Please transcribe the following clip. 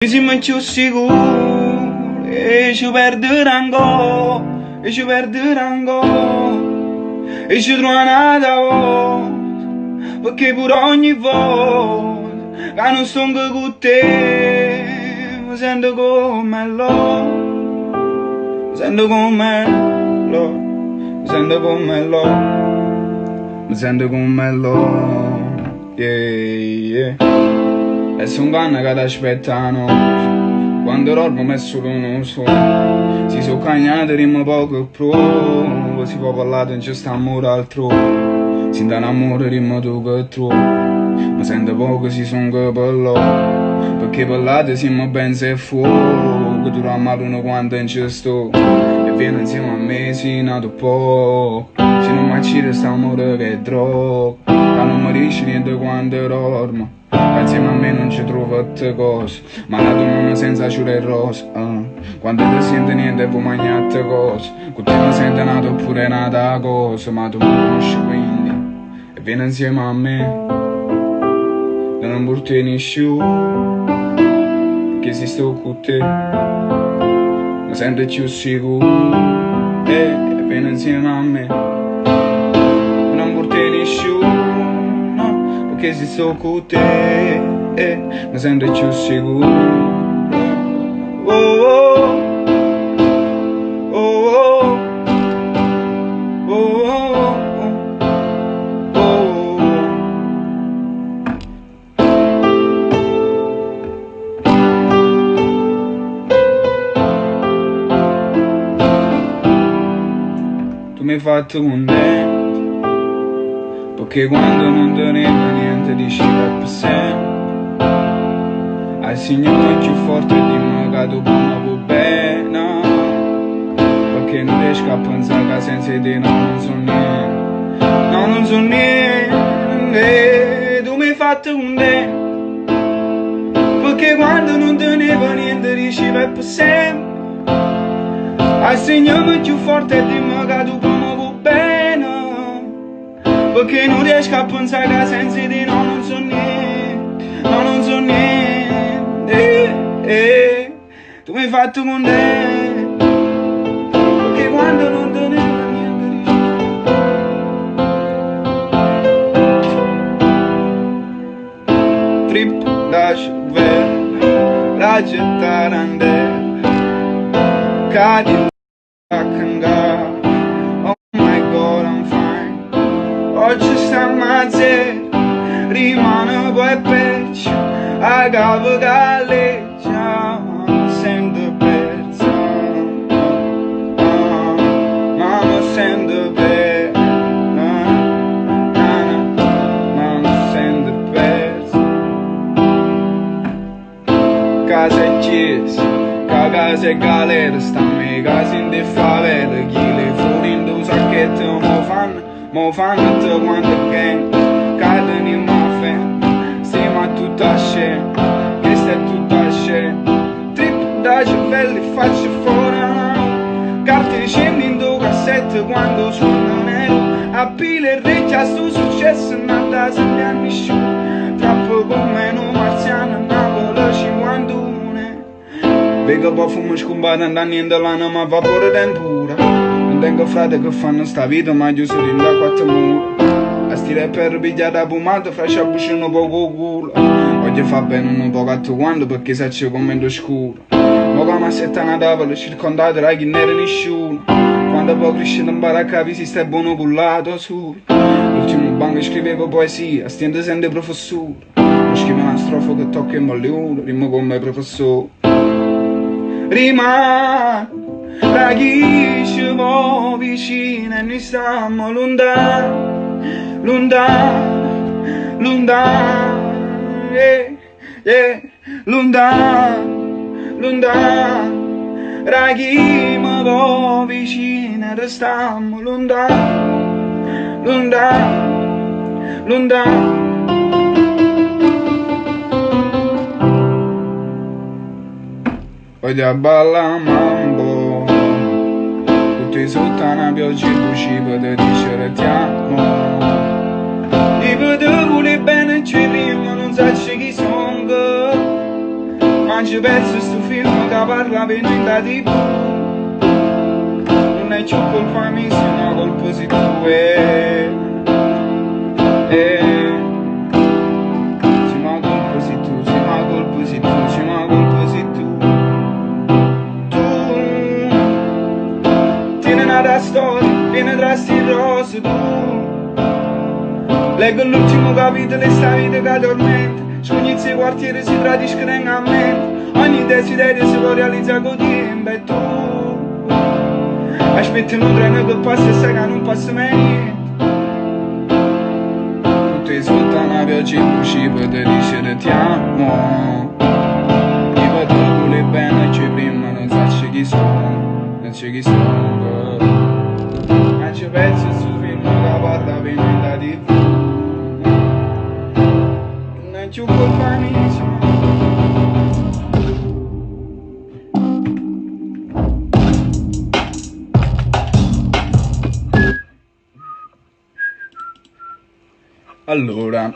Siamo più sicuri e ci perderanno, e ci perderanno, e ci trovano perché pure ogni volta che non sto con te mi sento come loro, mi sento come loro, mi sento come loro, mi sento come loro, yeah, yeah. E son canne che ti aspettano quando l'ormo messo non so. Si sono cagnati rimmo poco pro, si può parlare non ci sta amore altrove. Si dà l'amore rimmo tu che trovi, ma sento poco si son che per loro, perché parlate siamo ben se fuoco, che tu male uno quando non ci sto. E viene insieme a me si nato poco, se non mi ci sta amore che è droga, che non mi riesce niente quando è ormo. Insieme a me non ci trovo te cose, ma la donna senza ciure rosa, quando ti senti niente puoi mangiare te cose, con te mi senti nato oppure nata cosa, ma tu mi conosci quindi, e vieni insieme a me, e non porti nessuno, perché se sto con te, mi sento più sicuro, e vieni insieme a me, e non porti nessuno, perché se sto con te, mi sento più sicuro. Oh, oh, oh, oh, oh, oh, oh, oh. Tu mi hai fatto contento, perché quando non teneva niente diceva per sempre. Al Signore più forte di me che dopo mi va bene, perché non riesco a pensare che senza di te non so niente, no non so niente. Tu mi hai fatto contento, perché quando non teneva niente diceva per sempre. Al Signore più forte di me che dopo mi va bene, perché non riesco a pensare che senza di no non so niente, no non so niente. Tu mi hai fatto contento, perché quando non teneva niente trip da cervello, la gettare andare, cadi oggi stiamo a zero, rimane poi peggio, a capo galleggia, sento persa, ma mi sento persa, ma mi sento persa. Casa e chiesa, casa e galera, sta a me, casa in de favela, chi le fuori in due sacchetti mo fanno te quando gang, cadono in mafia, stiamo a tutta scena, questa è tutta scena, trip da cervelli faccio fuori, carte scendi in due cassette quando suono nero, a pile e ricci a sto successo, nata sempre a nessuno, troppo come un marziano, Napoli 51, vedo poi fumo scombata, andando niente l'anima, ma va pure tempura. Tengo frate che fanno sta vita ma io sono in da quattro mura, a stile per pigliare la pomata fra sciabucino poco culo, oggi fa bene un po' gatto quando perché se c'è commento scuro, ma come a setta una tavola circondata da chi ne era nessuno, quando poi crescete impara a capire si stai buono con lato solo, l'ultimo banco scrivevo poesia, stiamo sente professore, non scrivo una strofa che tocca in mollione, rimo come professore, rima da chi ci va vicino e noi stiamo lontano, lontano, lontano, lontano, lontano, da chi mi va vicino e stiamo lontano, lontano, lontano. Voglio ballare mambo, tutti sotto una pioggia e buci per dicere ti amo, ti vedevo bene ci rima non sai chi sono, Ma ci penso sto film che parla venuto da TV. Non è più colpa mia, se una colpa si tu se una colpa si tu, se una colpa si tu, se una colpa si tu. Tu tieni una storia, viene tra sti rose tu. Leggo l'ultimo capitolo e sta vita che tormenta. Sognizi quartieri si tradiscono in mente. Ogni desiderio si può realizzare con tempo. E tu aspetti un treno che passa e sai che non passa mai niente. Tu ti ascolta una pioggia in uscita per te dicere ti amo. Io per te vuole bene che prima non sai chi sono. Non sai chi sono. Ma ci penso su film che parla bene da TV. You could find me allora